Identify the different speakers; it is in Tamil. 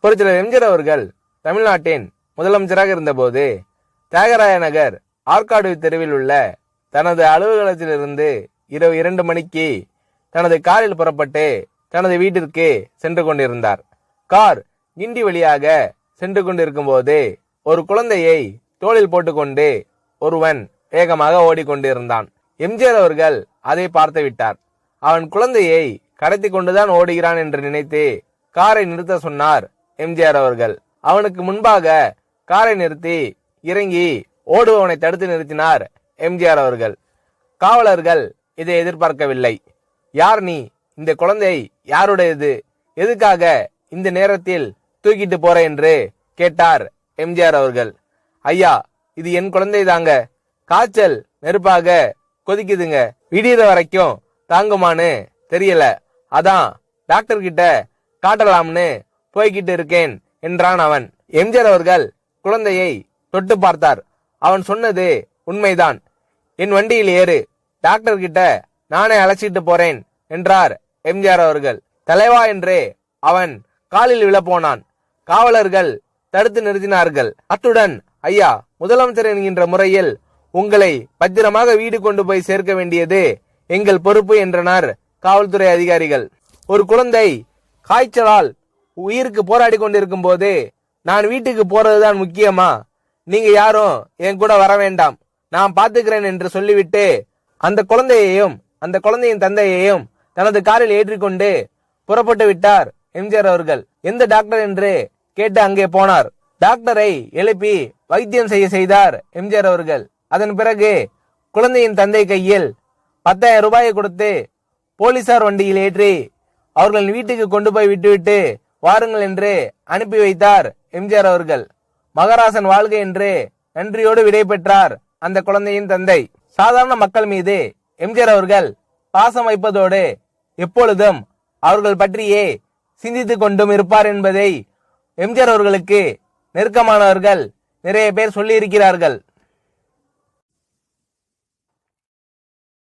Speaker 1: புரட்சியாளர் எம்ஜிஆர் அவர்கள் தமிழ்நாட்டின் முதலமைச்சராக இருந்தபோது தியாகராய நகர் ஆற்காடு தெருவில் உள்ள தனது அலுவலகத்திலிருந்து இரவு 2 மணிக்கு தனது காரில் புறப்பட்டு தனது வீட்டிற்கு சென்று கொண்டிருந்தார். கார் கிண்டி வழியாக சென்று கொண்டிருக்கும் போது ஒரு குழந்தையை தோளில் போட்டுக்கொண்டு ஒருவன் வேகமாக ஓடிக்கொண்டிருந்தான். எம்ஜிஆர் அவர்கள் அதை பார்த்து விட்டார். அவன் குழந்தையை கடத்தி கொண்டுதான் ஓடுகிறான் என்று நினைத்து காரை நிறுத்த சொன்னார் எம்ஜிஆர் அவர்கள். அவனுக்கு முன்பாக காரை நிறுத்தி இறங்கி ஓடுபவனை தடுத்து நிறுத்தினார் எம்ஜிஆர் அவர்கள். காவலர்கள் இதை எதிர்பார்க்கவில்லை. யார் நீ? இந்த குழந்தை யாருடையது? எதுக்காக இந்த நேரத்தில் தூக்கிட்டு போற என்று கேட்டார் எம்ஜிஆர் அவர்கள். ஐயா, இது என் குழந்தை தாங்க. காய்ச்சல் நெருப்பாக கொதிக்குதுங்க. விடிகிற வரைக்கும் தாங்குமான்னு தெரியல. அதான் டாக்டர் கிட்ட காட்டலாம்னு போய்கிட்டு இருக்கேன் என்றான் அவன். எம்ஜிஆர் அவர்கள் குழந்தையை தொட்டு பார்த்தார். அவன் சொன்னது உண்மைதான். என் வண்டியில் ஏறு, டாக்டர் கிட்ட நானே அழைச்சிட்டு போறேன் என்றார் எம்ஜிஆர் அவர்கள். தலைவா என்று அவன் காலில் விழப்போனான். காவலர்கள் தடுத்து நிறுத்தினார்கள். அத்துடன், ஐயா, முதலமைச்சர் என்கின்ற முறையில் உங்களை பத்திரமாக வீடு கொண்டு போய் சேர்க்க வேண்டியது எங்கள் பொறுப்பு என்றனர் காவல்துறை அதிகாரிகள். ஒரு குழந்தை காய்ச்சலால் உயிருக்கு போராடி கொண்டிருக்கும் போது நான் வீட்டுக்கு போறதுதான் முக்கியமா? நீங்க யாரும் என் கூட வர வேண்டாம், நான் பாத்துக்கிறேன் என்று சொல்லிவிட்டு அந்த குழந்தையையும் அந்த குழந்தையின் தந்தையையும் தனது காரில் ஏற்றிக்கொண்டு புறப்பட்டு விட்டார் எம்ஜிஆர் அவர்கள். எந்த டாக்டர் என்று கேட்டு அங்கே போனார். டாக்டரை எழுப்பி வைத்தியம் செய்தார் எம்ஜிஆர் அவர்கள். அதன் பிறகு குழந்தையின் தந்தை கையில் 10,000 ரூபாயை கொடுத்து போலீசார் வண்டியில் ஏற்றி அவர்கள் வீட்டுக்கு கொண்டு போய் விட்டுவிட்டு வாருங்கள் என்று அனுப்பி வைத்தார் எம்ஜிஆர் அவர்கள். மகராசன் வாழ்க என்று நன்றியோடு விடை பெற்றார் அந்த குழந்தையின் தந்தை. சாதாரண மக்கள் மீது எம்ஜிஆர் அவர்கள் பாசம் வைப்பதோடு எப்பொழுதும் அவர்கள் பற்றியே சிந்தித்துக் கொண்டும் இருப்பார் என்பதை எம்ஜிஆர் அவர்களுக்கு நெருக்கமானவர்கள் நிறைய பேர் சொல்லி இருக்கிறார்கள்.